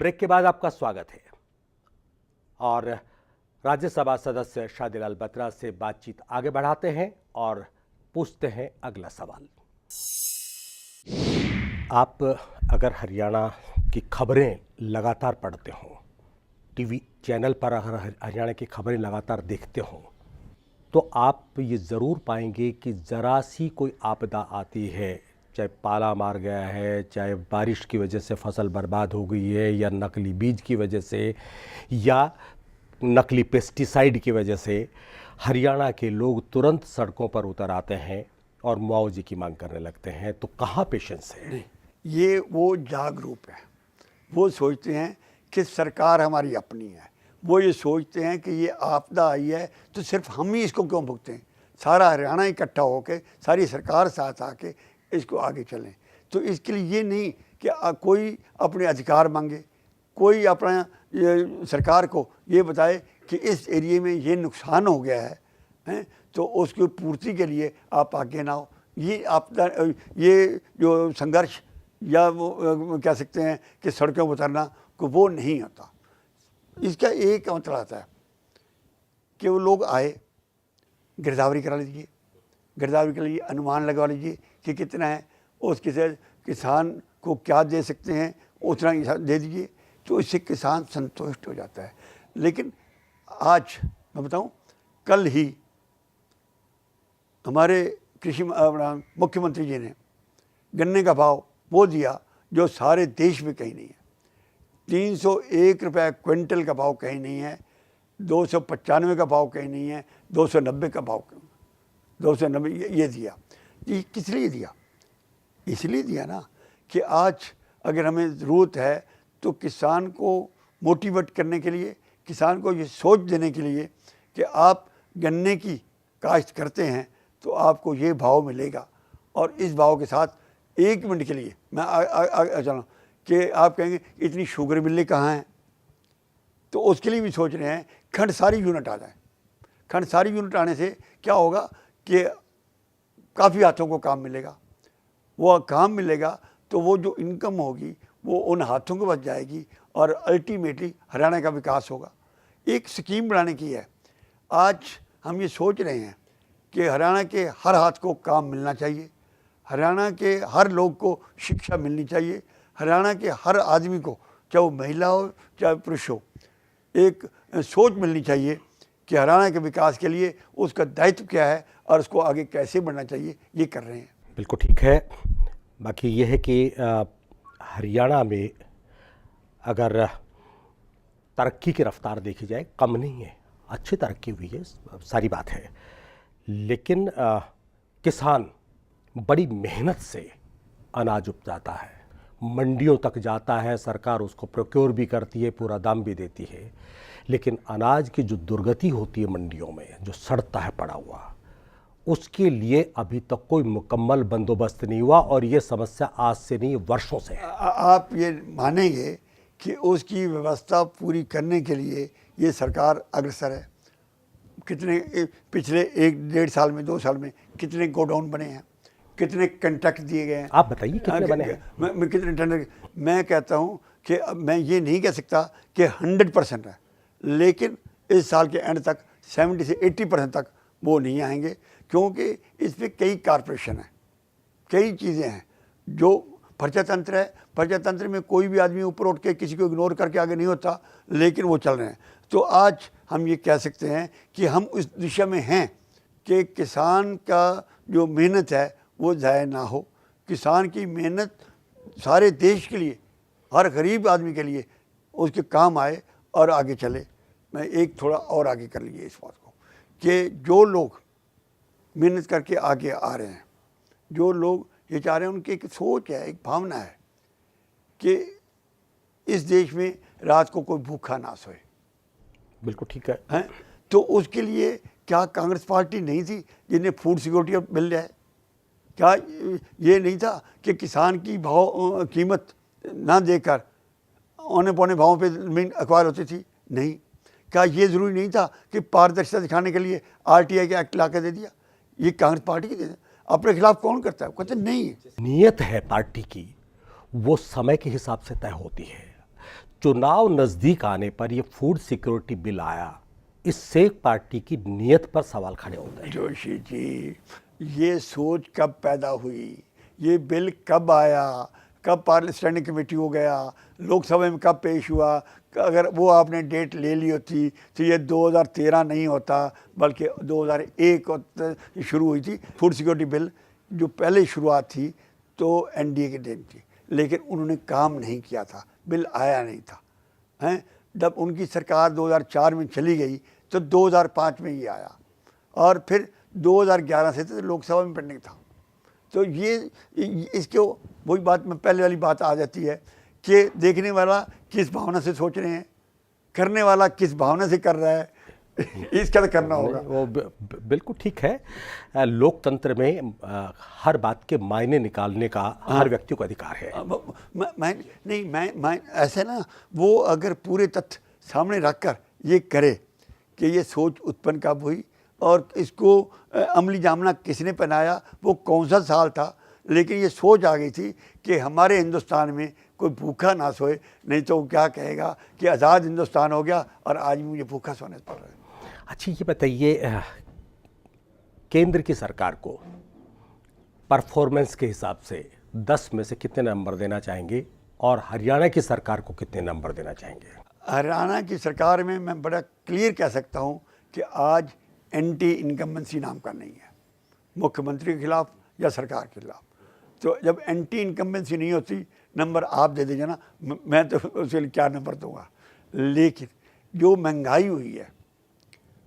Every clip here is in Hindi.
ब्रेक के बाद आपका स्वागत है और राज्यसभा सदस्य शादीलाल बत्रा से बातचीत आगे बढ़ाते हैं और पूछते हैं अगला सवाल। आप अगर हरियाणा की खबरें लगातार पढ़ते हो, टीवी चैनल पर अगर हरियाणा की खबरें लगातार देखते हो, तो आप ये ज़रूर पाएंगे कि ज़रा सी कोई आपदा आती है, चाहे पाला मार गया है, चाहे बारिश की वजह से फसल बर्बाद हो गई है, या नकली बीज की वजह से, या नकली पेस्टिसाइड की वजह से, हरियाणा के लोग तुरंत सड़कों पर उतर आते हैं और मुआवजे की मांग करने लगते हैं। तो कहाँ पेशेंस है? नहीं, ये वो जागरूक है। वो सोचते हैं कि सरकार हमारी अपनी है। वो ये सोचते हैं कि ये आपदा आई है तो सिर्फ हम ही इसको क्यों भुगतें, सारा हरियाणा इकट्ठा होकर, सारी सरकार साथ आके इसको आगे चलें। तो इसके लिए ये नहीं कि कोई अपने अधिकार मांगे, कोई अपना सरकार को ये बताए कि इस एरिए में ये नुकसान हो गया है, तो उसकी पूर्ति के लिए आप आगे ना हो। ये आपदा, ये जो संघर्ष या वो कह सकते हैं कि सड़कों पर उतरना को वो नहीं होता। इसका एक मतलब आता है कि वो लोग आए, गिरदावरी करा लीजिए, गिरदावरी के लिए अनुमान लगवा लीजिए कि कितना है, उसके से किसान को क्या दे सकते हैं उतना ही दे दीजिए, तो इससे किसान संतुष्ट हो जाता है। लेकिन आज मैं बताऊं, कल ही हमारे कृषि मुख्यमंत्री जी ने गन्ने का भाव वो दिया जो सारे देश में कहीं नहीं है। 301 रुपये क्विंटल का भाव कहीं नहीं है, 295 का भाव कहीं नहीं है, 290 का भाव, 290 ये दिया। ये किस लिए दिया? इसलिए दिया ना कि आज अगर हमें ज़रूरत है तो किसान को मोटिवेट करने के लिए, किसान को ये सोच देने के लिए कि आप गन्ने की काश्त करते हैं तो आपको ये भाव मिलेगा, और इस भाव के साथ 1 मिनट के लिए मैं चला कि आप कहेंगे इतनी शुगर मिलें कहाँ हैं, तो उसके लिए भी सोच रहे हैं खंड सारी यूनिट आ जाए। खंड सारी यूनिट आने से क्या होगा कि काफ़ी हाथों को काम मिलेगा। वो काम मिलेगा तो वो जो इनकम होगी वो उन हाथों को बच जाएगी और अल्टीमेटली हरियाणा का विकास होगा। एक स्कीम बनाने की है। आज हम ये सोच रहे हैं कि हरियाणा के हर हाथ को काम मिलना चाहिए, हरियाणा के हर लोग को शिक्षा मिलनी चाहिए, हरियाणा के हर आदमी को, चाहे वो महिला हो चाहे पुरुष हो, एक सोच मिलनी चाहिए कि हरियाणा के विकास के लिए उसका दायित्व क्या है और उसको आगे कैसे बढ़ना चाहिए। ये कर रहे हैं। बिल्कुल ठीक है। बाकी ये है कि हरियाणा में अगर तरक्की की रफ्तार देखी जाए, कम नहीं है, अच्छी तरक्की हुई है, सारी बात है, लेकिन किसान बड़ी मेहनत से अनाज उपजाता है, मंडियों तक जाता है, सरकार उसको प्रोक्योर भी करती है, पूरा दाम भी देती है, लेकिन अनाज की जो दुर्गति होती है मंडियों में, जो सड़ता है पड़ा हुआ, उसके लिए अभी तक कोई मुकम्मल बंदोबस्त नहीं हुआ, और ये समस्या आज से नहीं वर्षों से है। आप ये मानेंगे कि उसकी व्यवस्था पूरी करने के लिए ये सरकार अग्रसर है। कितने पिछले 1-1.5 साल में, 2 साल में कितने गोडाउन बने हैं, कितने कंट्रैक्ट दिए गए हैं? आप बताइए कितने बने हैं? मैं कितने टेंडर, मैं कहता हूँ कि मैं ये नहीं कह सकता कि 100% है, लेकिन इस साल के एंड तक 70 से 80% तक वो नहीं आएंगे, क्योंकि इस पर कई कारपोरेशन है, कई चीज़ें हैं। जो प्रजातंत्र है, प्रजातंत्र में कोई भी आदमी ऊपर उठ के किसी को इग्नोर करके आगे नहीं होता, लेकिन वो चल रहे हैं। तो आज हम ये कह सकते हैं कि हम उस दिशा में हैं कि किसान का जो मेहनत है वो ज़ाया ना हो। किसान की मेहनत सारे देश के लिए, हर गरीब आदमी के लिए उसके काम आए और आगे चले। मैं एक थोड़ा और आगे कर लीजिए इस बात को कि जो लोग मेहनत करके आगे आ रहे हैं, जो लोग ये चाह रहे हैं, उनकी एक सोच है, एक भावना है कि इस देश में रात को कोई भूखा ना सोए। बिल्कुल ठीक है, हैं? तो उसके लिए क्या कांग्रेस पार्टी नहीं थी जिन्हें फूड सिक्योरिटी मिल जाए? क्या ये नहीं था कि किसान की कीमत ना देकर औने पौने भावों पे ज़मीन अक्वायर होती थी? नहीं। क्या ये ज़रूरी नहीं था कि पारदर्शिता दिखाने के लिए RTI के एक्ट ला के दे दिया? ये कांग्रेस पार्टी की दे दिया। अपने खिलाफ कौन करता है? कहते नहीं है। नियत है पार्टी की, वो समय के हिसाब से तय होती है। चुनाव नजदीक आने पर ये फूड सिक्योरिटी बिल आया, इससे पार्टी की नीयत पर सवाल खड़े होते हैं। जोशी जी, ये सोच कब पैदा हुई, ये बिल कब आया, कब पार्लियामेंट स्टैंडिंग कमेटी हो गया, लोकसभा में कब पेश हुआ? अगर वो आपने डेट ले ली होती तो ये 2013 नहीं होता, बल्कि 2001 शुरू हुई थी फूड सिक्योरिटी बिल। जो पहले शुरुआत थी तो एनडीए के दिन थी, लेकिन उन्होंने काम नहीं किया था, बिल आया नहीं था। हैं, जब उनकी सरकार 2004 में चली गई तो 2005 में ये आया, और फिर 2011 से तो लोकसभा में पेंडिंग था। तो ये इसके वही बात में पहले वाली बात आ जाती है कि देखने वाला किस भावना से सोच रहे हैं, करने वाला किस भावना से कर रहा है, इसका तो करना होगा। वो बिल्कुल ठीक है। लोकतंत्र में हर बात के मायने निकालने का हर व्यक्ति को अधिकार है। मैं ऐसे ना, वो अगर पूरे तथ्य सामने रखकर ये करे कि ये सोच उत्पन्न कब हुई और इसको अमली जामना किसने पहनाया, वो कौन सा साल था, लेकिन ये सोच आ गई थी कि हमारे हिंदुस्तान में कोई भूखा ना सोए, नहीं तो वो क्या कहेगा कि आज़ाद हिंदुस्तान हो गया और आज मुझे भूखा सोने पड़ रहा है। अच्छा, ये बताइए, केंद्र की सरकार को परफॉर्मेंस के हिसाब से 10 में से कितने नंबर देना चाहेंगे और हरियाणा की सरकार को कितने नंबर देना चाहेंगे? हरियाणा की सरकार में मैं बड़ा क्लियर कह सकता हूँ कि आज एंटी इनकम्बेंसी नाम का नहीं है, मुख्यमंत्री के खिलाफ या सरकार के खिलाफ। तो जब एंटी इनकम्बेंसी नहीं होती, नंबर आप दे दीजिए ना, मैं तो उसके लिए क्या नंबर दूंगा। लेकिन जो महंगाई हुई है,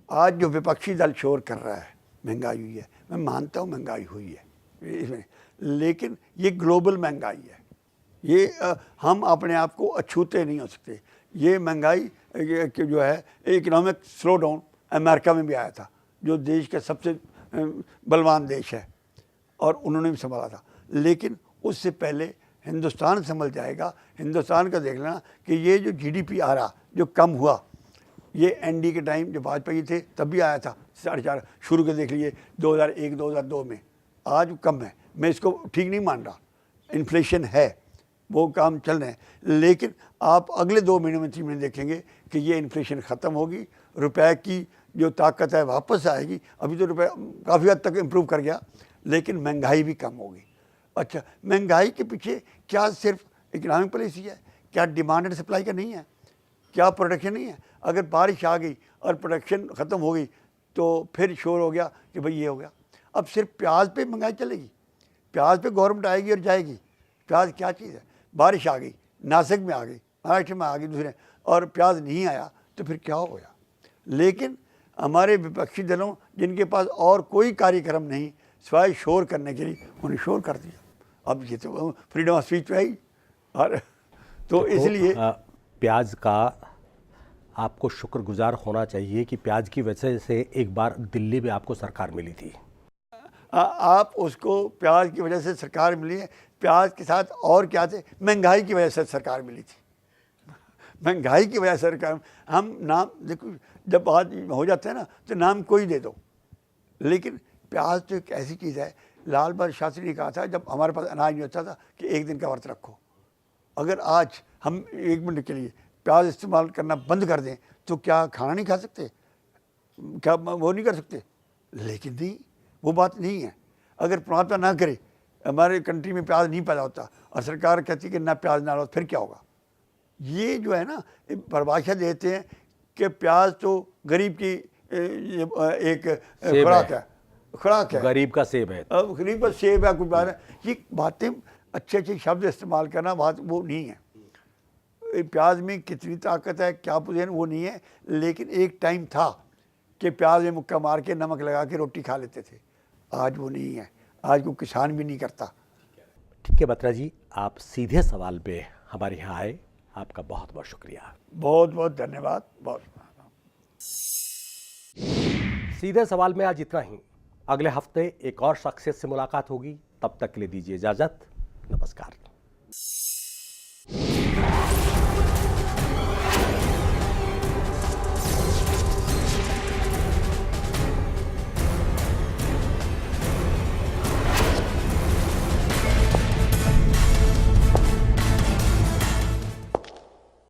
आज जो विपक्षी दल शोर कर रहा है, महंगाई हुई है, मैं मानता हूँ महंगाई हुई है इसमें, लेकिन ये ग्लोबल महंगाई है। ये हम अपने आप को अछूते नहीं हो सकते। ये महंगाई जो है, इकोनॉमिक स्लो डाउन अमेरिका में भी आया था, जो देश का सबसे बलवान देश है, और उन्होंने भी संभाला था। लेकिन उससे पहले हिंदुस्तान संभल जाएगा। हिंदुस्तान का देख लेना कि ये जो जीडीपी आ रहा, जो कम हुआ, ये एनडी के टाइम जब वाजपेयी थे तब भी आया था 4.5, शुरू के देख लीजिए 2001-2002 में, आज कम है। मैं इसको ठीक नहीं मान रहा, इन्फ्लेशन है, वो काम चल रहे हैं, लेकिन आप अगले 2 महीने में 3 महीने देखेंगे कि ये इन्फ्लेशन ख़त्म होगी, रुपए की जो ताकत है वापस आएगी। अभी तो रुपये काफ़ी हद तक इम्प्रूव कर गया, लेकिन महंगाई भी कम होगी। अच्छा, महंगाई के पीछे क्या सिर्फ इकोनॉमिक पॉलिसी है? क्या डिमांड एंड सप्लाई का नहीं है? क्या प्रोडक्शन नहीं है? अगर बारिश आ गई और प्रोडक्शन ख़त्म हो गई तो फिर शोर हो गया कि भाई ये हो गया। अब सिर्फ प्याज पे महंगाई चलेगी? प्याज पे गवर्नमेंट आएगी और जाएगी। प्याज क्या चीज़ है? बारिश आ गई, नासिक में आ गई, महाराष्ट्र में आ गई दूसरे, और प्याज नहीं आया तो फिर क्या हो गया? लेकिन हमारे विपक्षी दलों, जिनके पास और कोई कार्यक्रम नहीं सिवाय शोर करने के लिए, उन्हें शोर कर दिया। अब ये तो फ्रीडम ऑफ स्पीच है ही, और तो इसलिए प्याज का आपको शुक्रगुजार होना चाहिए कि प्याज की वजह से एक बार दिल्ली में आपको सरकार मिली थी। आप उसको प्याज की वजह से सरकार मिली है, प्याज के साथ और क्या थे? महंगाई की वजह से सरकार मिली थी। महंगाई की वजह से सरकार, हम नाम देखो, जब बात हो जाता है ना तो नाम कोई दे दो, लेकिन प्याज तो एक ऐसी चीज़ है। लाल बहादुर शास्त्री ने कहा था, जब हमारे पास अनाज नहीं होता था, कि 1 दिन का व्रत रखो। अगर आज हम 1 मिनट के लिए प्याज इस्तेमाल करना बंद कर दें तो क्या खाना नहीं खा सकते? क्या वो नहीं कर सकते? लेकिन नहीं, वो बात नहीं है। अगर परमात्मा ना करे, हमारे कंट्री में प्याज नहीं पैदा होता और सरकार कहती कि ना प्याज ना लो, फिर क्या होगा? ये जो है ना, परिभाषा देते हैं कि प्याज तो गरीब की एक खुराक है, गरीब का सेब है। अब गरीब का सेब है, कुछ बात है। ये बातें अच्छे अच्छे शब्द इस्तेमाल करना बात वो नहीं है। प्याज में कितनी ताकत है, क्या पोजीशन, वो नहीं है। लेकिन एक टाइम था कि प्याज में मुक्का मार के नमक लगा के रोटी खा लेते थे, आज वो नहीं है। आज को किसान भी नहीं करता। ठीक है बत्रा जी, आप सीधे सवाल पे हमारे यहाँ आए, आपका बहुत बहुत शुक्रिया। बहुत बहुत धन्यवाद। बहुत सीधे सवाल में आज इतना ही। अगले हफ्ते एक और शख्सियत से मुलाकात होगी, तब तक के लिए दीजिए इजाजत। नमस्कार।